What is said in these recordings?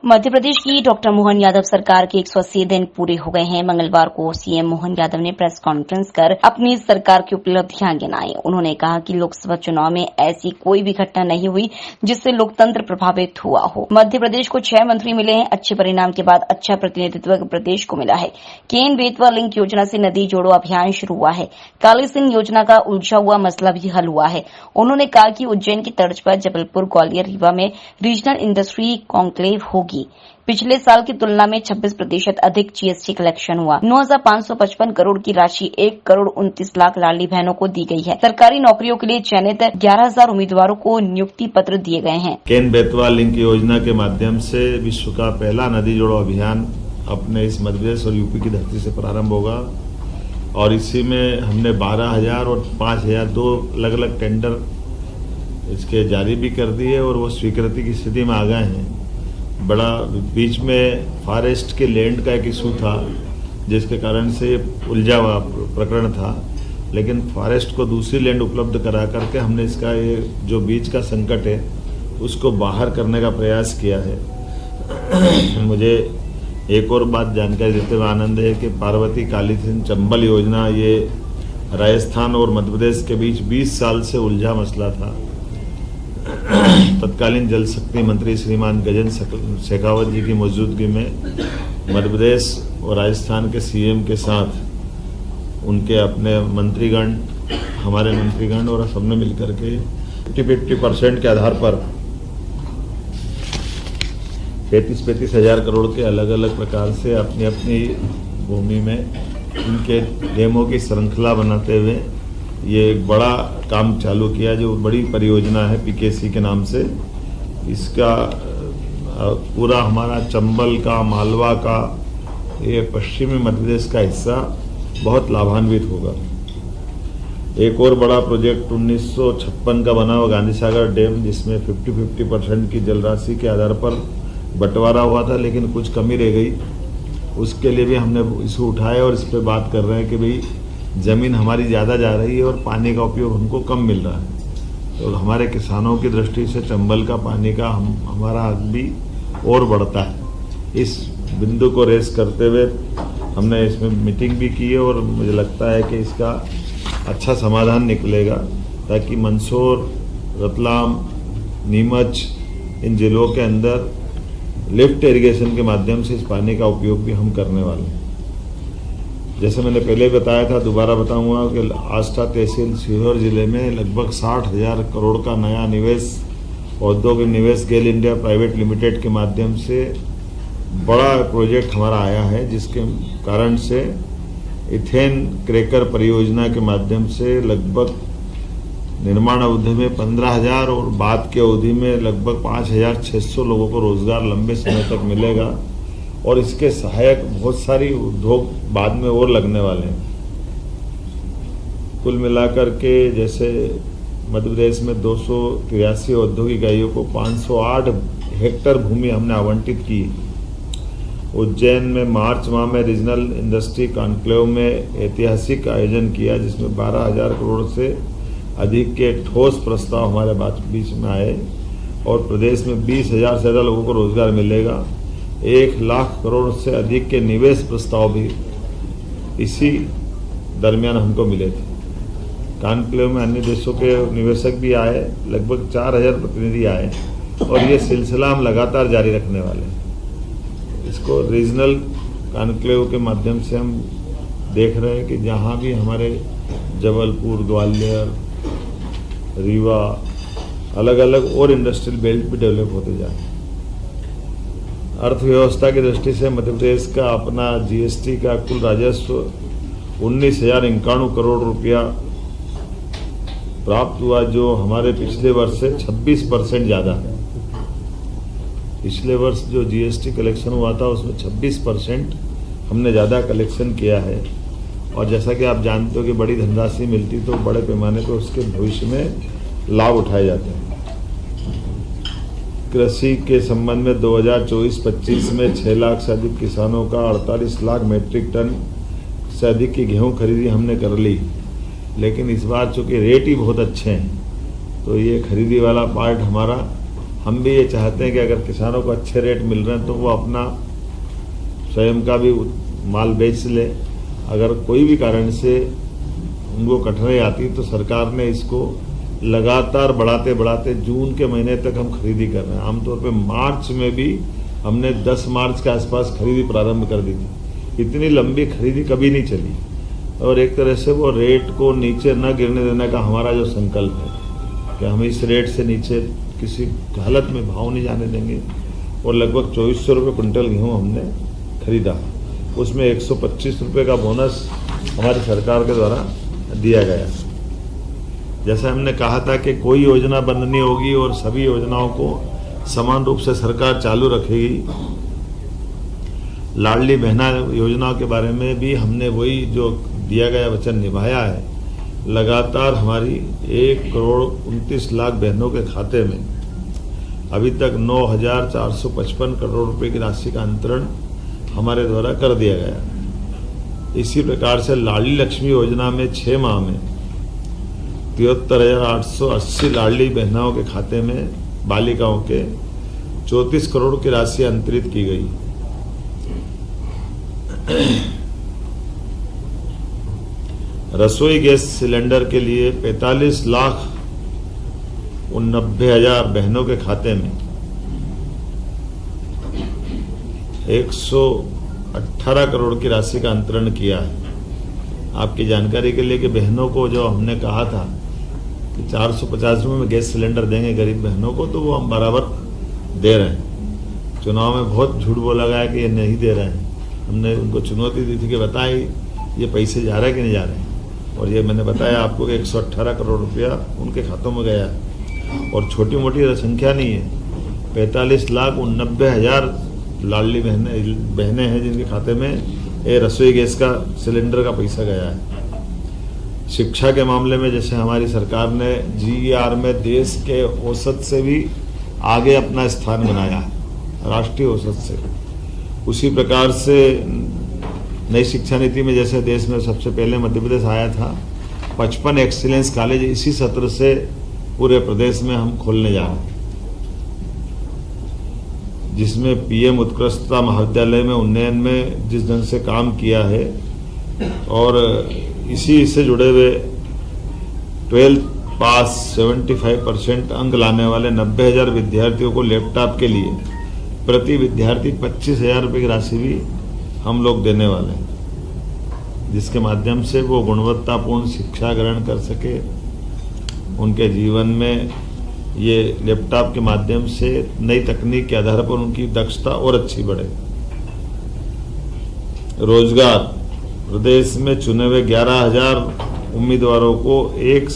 मध्य प्रदेश की डॉक्टर मोहन यादव सरकार के 180 दिन पूरे हो गए हैं। मंगलवार को सीएम मोहन यादव ने प्रेस कॉन्फ्रेंस कर अपनी सरकार की उपलब्धियां गिनाई। उन्होंने कहा कि लोकसभा चुनाव में ऐसी कोई भी घटना नहीं हुई जिससे लोकतंत्र प्रभावित हुआ हो। मध्य प्रदेश को 6 मंत्री मिले हैं। अच्छे परिणाम के बाद अच्छा प्रतिनिधित्व प्रदेश को मिला है। केन बेतवा लिंक योजना से नदी जोड़ो अभियान शुरू हुआ है। काली सिंध योजना का उलझा हुआ मसला भी हल हुआ है। उन्होंने कहा कि उज्जैन की तर्ज पर जबलपुर, ग्वालियर, रीवा में रीजनल इंडस्ट्री कॉन्क्लेव होगी। पिछले साल की तुलना में 26% अधिक जीएसटी कलेक्शन हुआ। 9,555 करोड़ की राशि 1 करोड़ 29 लाख लाडली बहनों को दी गई है। सरकारी नौकरियों के लिए चयनित 11,000 उम्मीदवारों को नियुक्ति पत्र दिए गए हैं। केन बेतवा लिंक योजना के माध्यम से विश्व का पहला नदी जोड़ो अभियान अपने इस मध्य प्रदेश और यूपी की धरती से प्रारंभ होगा और इसी में हमने 12,000 और 5,000 दो अलग अलग टेंडर इसके जारी भी कर दिए और वो स्वीकृति की स्थिति में आ गए हैं। बड़ा बीच में फॉरेस्ट के लैंड का एक इशू था जिसके कारण से उलझा हुआ प्रकरण था, लेकिन फॉरेस्ट को दूसरी लैंड उपलब्ध करा करके हमने इसका ये जो बीच का संकट है उसको बाहर करने का प्रयास किया है। मुझे एक और बात जानकारी देते हुए आनंद है कि पार्वती काली सिंध चंबल योजना ये राजस्थान और मध्य प्रदेश के बीच 20 साल से उलझा मसला था। तत्कालीन जल शक्ति मंत्री श्रीमान गजेंद्र शेखावत जी की मौजूदगी में मध्य प्रदेश और राजस्थान के सीएम के साथ उनके अपने मंत्रीगण, हमारे मंत्रीगण और सबने मिलकर के 50% के आधार पर 35 हजार करोड़ के अलग अलग प्रकार से अपनी अपनी भूमि में इनके डेमों की श्रृंखला बनाते हुए ये एक बड़ा काम चालू किया, जो बड़ी परियोजना है पीकेसी के नाम से। इसका पूरा हमारा चंबल का, मालवा का, ये पश्चिमी मध्य प्रदेश का हिस्सा बहुत लाभान्वित होगा। एक और बड़ा प्रोजेक्ट 1956 का बना हुआ गांधी सागर डैम, जिसमें 50% की जल राशि के आधार पर बंटवारा हुआ था, लेकिन कुछ कमी रह गई। उसके लिए भी हमने इशू उठाया और इस पर बात कर रहे हैं कि भाई जमीन हमारी ज़्यादा जा रही है और पानी का उपयोग हमको कम मिल रहा है, तो हमारे किसानों की दृष्टि से चंबल का पानी का हमारा हक भी और बढ़ता है। इस बिंदु को रेस करते हुए हमने इसमें मीटिंग भी की है और मुझे लगता है कि इसका अच्छा समाधान निकलेगा, ताकि मंदसौर, रतलाम, नीमच इन जिलों के अंदर लिफ्ट इरिगेशन के माध्यम से इस पानी का उपयोग भी हम करने वाले हैं। जैसे मैंने पहले बताया था, दोबारा बताऊंगा कि आष्टा तहसील सीहोर जिले में लगभग 60,000 करोड़ का नया निवेश औद्योगिक निवेश गेल इंडिया प्राइवेट लिमिटेड के माध्यम से बड़ा प्रोजेक्ट हमारा आया है, जिसके कारण से इथेन क्रैकर परियोजना के माध्यम से लगभग निर्माण अवधि में 15,000 और बाद की अवधि में लगभग 5,600 लोगों को रोजगार लंबे समय तक मिलेगा और इसके सहायक बहुत सारी उद्योग बाद में और लगने वाले हैं। कुल मिलाकर के जैसे मध्य प्रदेश में 283 औद्योगिक इकाइयों को 508 हेक्टेयर भूमि हमने आवंटित की। उज्जैन में मार्च माह में रीजनल इंडस्ट्री कॉन्क्लेव में ऐतिहासिक आयोजन किया, जिसमें 12,000 करोड़ से अधिक के ठोस प्रस्ताव हमारे बीच में आए और प्रदेश में 20,000 से ज़्यादा लोगों को रोजगार मिलेगा। 1 लाख करोड़ से अधिक के निवेश प्रस्ताव भी इसी दरमियान हमको मिले थे। कॉन्क्लेव में अन्य देशों के निवेशक भी आए, लगभग 4,000 प्रतिनिधि आए और ये सिलसिला हम लगातार जारी रखने वाले हैं। इसको रीजनल कॉन्क्लेव के माध्यम से हम देख रहे हैं कि जहाँ भी हमारे जबलपुर, ग्वालियर, रीवा, अलग अलग और इंडस्ट्रियल बेल्ट भी डेवलप होते जा रहे हैं। अर्थव्यवस्था की दृष्टि से मध्य प्रदेश का अपना जीएसटी का कुल राजस्व 19,091 करोड़ रुपया प्राप्त हुआ, जो हमारे पिछले वर्ष से 26% ज़्यादा है। पिछले वर्ष जो जीएसटी कलेक्शन हुआ था उसमें 26% हमने ज़्यादा कलेक्शन किया है और जैसा कि आप जानते हो कि बड़ी धनराशि मिलती तो बड़े पैमाने पर उसके भविष्य में लाभ उठाए जाते हैं। कृषि के संबंध में 2024-25 में 6 लाख से अधिक किसानों का 48 लाख मीट्रिक टन से अधिक की गेहूं खरीदी हमने कर ली, लेकिन इस बार चूंकि रेट ही बहुत अच्छे हैं तो ये खरीदी वाला पार्ट हमारा हम भी ये चाहते हैं कि अगर किसानों को अच्छे रेट मिल रहे हैं तो वो अपना स्वयं का भी माल बेच ले। अगर कोई भी कारण से उनको कठिनाई आती तो सरकार ने इसको लगातार बढ़ाते बढ़ाते जून के महीने तक हम खरीदी कर रहे हैं। आमतौर पे मार्च में भी हमने 10 मार्च के आसपास खरीदी प्रारंभ कर दी थी। इतनी लंबी खरीदी कभी नहीं चली और एक तरह से वो रेट को नीचे न गिरने देने का हमारा जो संकल्प है कि हम इस रेट से नीचे किसी हालत में भाव नहीं जाने देंगे। और लगभग 2400 रुपये कुंटल गेहूँ हमने खरीदा, उसमें 125 रुपये का बोनस हमारी सरकार के द्वारा दिया गया। जैसे हमने कहा था कि कोई योजना बंद नहीं होगी और सभी योजनाओं को समान रूप से सरकार चालू रखेगी। लाडली बहना योजना के बारे में भी हमने वही जो दिया गया वचन निभाया है। लगातार हमारी 1,29,00,000 बहनों के खाते में अभी तक 9,455 करोड़ रुपए की राशि का अंतरण हमारे द्वारा कर दिया गया। इसी प्रकार से लाडली लक्ष्मी योजना में 6 माह में 73,880 लाडली बहनाओं के खाते में बालिकाओं के 34 करोड़ की राशि अंतरित की गई। रसोई गैस सिलेंडर के लिए 45,90,000 बहनों के खाते में 118 करोड़ की राशि का अंतरण किया है। आपकी जानकारी के लिए कि बहनों को जो हमने कहा था कि 450 रुपये में गैस सिलेंडर देंगे गरीब बहनों को, तो वो हम बराबर दे रहे हैं। चुनाव में बहुत झूठ बोला गया कि ये नहीं दे रहे हैं। हमने उनको चुनौती दी थी कि बताएं ये पैसे जा रहे हैं कि नहीं जा रहे हैं, और ये मैंने बताया आपको कि 118 करोड़ रुपया उनके खातों में गया है। और छोटी मोटी संख्या नहीं है, 45,90,000 लाडली बहनें हैं जिनके खाते में ये रसोई गैस का सिलेंडर का पैसा गया है। शिक्षा के मामले में जैसे हमारी सरकार ने GER में देश के औसत से भी आगे अपना स्थान बनाया है, राष्ट्रीय औसत से। उसी प्रकार से नई शिक्षा नीति में जैसे देश में सबसे पहले मध्य प्रदेश आया था, 55 एक्सीलेंस कॉलेज इसी सत्र से पूरे प्रदेश में हम खोलने जा रहे हैं, जिसमें PM उत्कृष्टता महाविद्यालय में उन्नयन में जिस ढंग से काम किया है और इसी से जुड़े हुए 12th पास 75% अंक लाने वाले 90,000 विद्यार्थियों को लैपटॉप के लिए प्रति विद्यार्थी 25,000 रुपये की राशि भी हम लोग देने वाले हैं, जिसके माध्यम से वो गुणवत्तापूर्ण शिक्षा ग्रहण कर सके। उनके जीवन में ये लैपटॉप के माध्यम से नई तकनीक के आधार पर उनकी दक्षता और अच्छी बढ़े। रोजगार, प्रदेश में चुने हुए 11,000 उम्मीदवारों को एक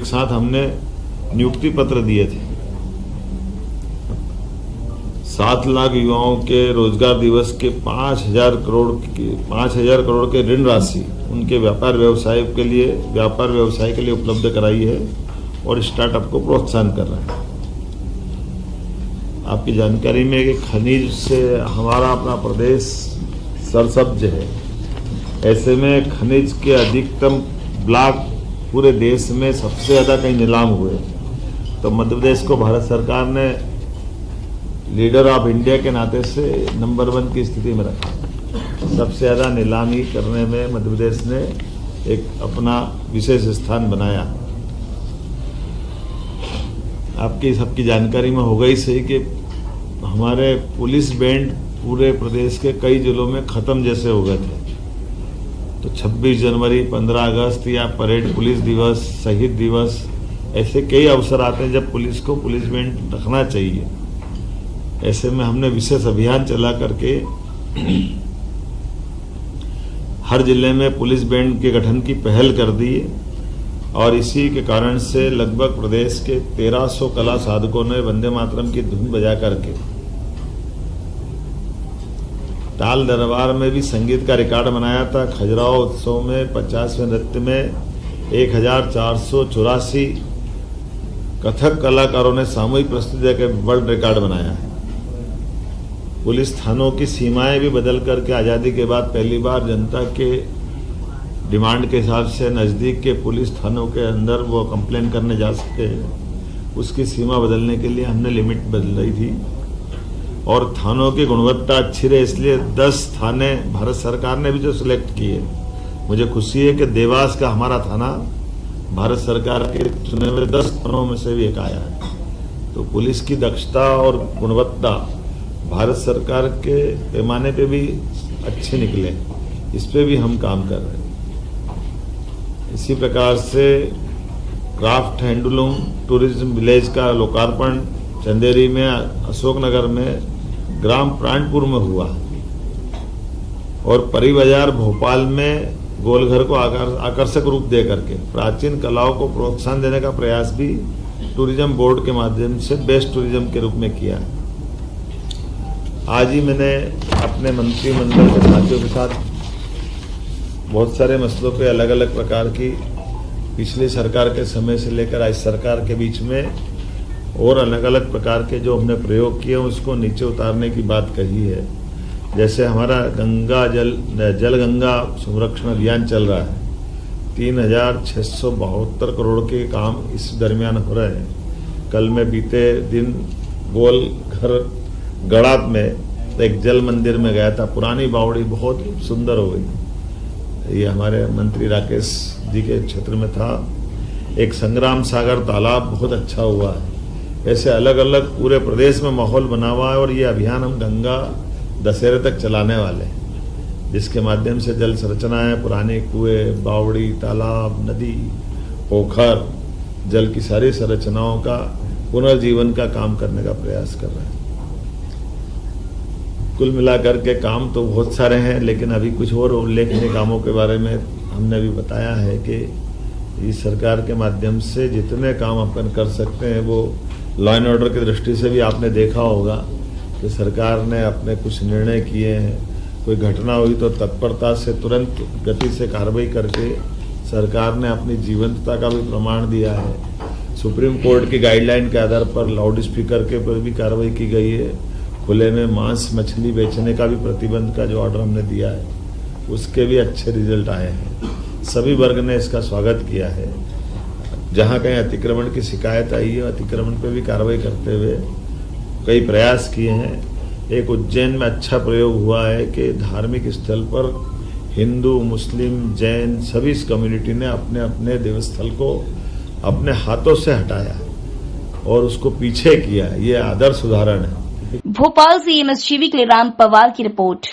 साथ हमने नियुक्ति पत्र दिए थे। 7 लाख युवाओं के रोजगार दिवस के 5,000 करोड़ के ऋण राशि उनके व्यापार व्यवसाय के लिए उपलब्ध कराई है और स्टार्टअप को प्रोत्साहन कर रहे हैं। आपकी जानकारी में कि खनिज से हमारा अपना प्रदेश सरसब्ज है, ऐसे में खनिज के अधिकतम ब्लॉक पूरे देश में सबसे ज़्यादा कहीं नीलाम हुए, तो मध्य प्रदेश को भारत सरकार ने लीडर ऑफ इंडिया के नाते से नंबर 1 की स्थिति में रखा। सबसे ज़्यादा नीलामी करने में मध्य प्रदेश ने एक अपना विशेष स्थान बनाया। आपकी सबकी जानकारी में होगा ही सही कि हमारे पुलिस बैंड पूरे प्रदेश के कई जिलों में ख़त्म जैसे हो गए थे। तो 26 जनवरी, 15 अगस्त या परेड पुलिस दिवस, शहीद दिवस, ऐसे कई अवसर आते हैं जब पुलिस को पुलिस बैंड रखना चाहिए। ऐसे में हमने विशेष अभियान चला करके हर जिले में पुलिस बैंड के गठन की पहल कर दी और इसी के कारण से लगभग प्रदेश के 1300 कला साधकों ने वंदे मातरम की धुन बजा करके ताल दरबार में भी संगीत का रिकॉर्ड बनाया था। खजुराहो उत्सव में 50वें नृत्य में 1484 कथक कलाकारों ने सामूहिक प्रस्तुति के वर्ल्ड रिकॉर्ड बनाया है। पुलिस थानों की सीमाएं भी बदल करके आज़ादी के बाद पहली बार जनता के डिमांड के हिसाब से नज़दीक के पुलिस थानों के अंदर वो कंप्लेन करने जा सके, उसकी सीमा बदलने के लिए हमने लिमिट बदल रही थी। और थानों की गुणवत्ता अच्छी रहे इसलिए 10 थाने भारत सरकार ने भी जो सिलेक्ट किए, मुझे खुशी है कि देवास का हमारा थाना भारत सरकार के चुने हुए 10 थानों में से भी एक आया है। तो पुलिस की दक्षता और गुणवत्ता भारत सरकार के पैमाने पे भी अच्छे निकले, इस पे भी हम काम कर रहे हैं। इसी प्रकार से क्राफ्ट हैंडलूम टूरिज्म विलेज का लोकार्पण चंदेरी में, अशोकनगर में, ग्राम प्राणपुर में हुआ और परी बाजार भोपाल में गोलघर को आकर्षक रूप दे करके प्राचीन कलाओं को प्रोत्साहन देने का प्रयास भी टूरिज्म बोर्ड के माध्यम से बेस्ट टूरिज्म के रूप में किया। आज ही मैंने अपने मंत्रिमंडल के साथियों के साथ बहुत सारे मसलों पे अलग अलग प्रकार की पिछली सरकार के समय से लेकर आज सरकार के बीच में और अलग अलग प्रकार के जो हमने प्रयोग किए उसको नीचे उतारने की बात कही है। जैसे हमारा जल गंगा संरक्षण अभियान चल रहा है, 3672 करोड़ के काम इस दरमियान हो रहे हैं। कल मैं बीते दिन गोलघर गड़ात में एक जल मंदिर में गया था, पुरानी बावड़ी बहुत सुंदर हो गई। ये हमारे मंत्री राकेश जी के क्षेत्र में था। एक संग्राम सागर तालाब बहुत अच्छा हुआ है। ऐसे अलग अलग पूरे प्रदेश में माहौल बना हुआ है और ये अभियान हम गंगा दशहरे तक चलाने वाले हैं, जिसके माध्यम से जल संरचनाएं, पुराने कुएं, बावड़ी, तालाब, नदी, पोखर, जल की सारी संरचनाओं का पुनर्जीवन का काम करने का प्रयास कर रहे हैं। कुल मिलाकर के काम तो बहुत सारे हैं, लेकिन अभी कुछ और उल्लेखनीय कामों के बारे में हमने भी बताया है कि इस सरकार के माध्यम से जितने काम अपन कर सकते हैं वो लॉ एंड ऑर्डर की दृष्टि से भी आपने देखा होगा कि सरकार ने अपने कुछ निर्णय किए हैं। कोई घटना हुई तो तत्परता से तुरंत गति से कार्रवाई करके सरकार ने अपनी जीवंतता का भी प्रमाण दिया है। सुप्रीम कोर्ट की गाइडलाइन के आधार पर लाउड स्पीकर के पर भी कार्रवाई की गई है। खुले में मांस मछली बेचने का भी प्रतिबंध का जो ऑर्डर हमने दिया है उसके भी अच्छे रिजल्ट आए हैं। सभी वर्ग ने इसका स्वागत किया है। जहां कहीं अतिक्रमण की शिकायत आई है, अतिक्रमण पे भी कार्रवाई करते हुए कई प्रयास किए हैं। एक उज्जैन में अच्छा प्रयोग हुआ है कि धार्मिक स्थल पर हिंदू, मुस्लिम, जैन सभी इस कम्युनिटी ने अपने अपने देवस्थल को अपने हाथों से हटाया और उसको पीछे किया। ये आदर्श उदाहरण है। भोपाल से एमएस टीवी के लिए राम पवार की रिपोर्ट।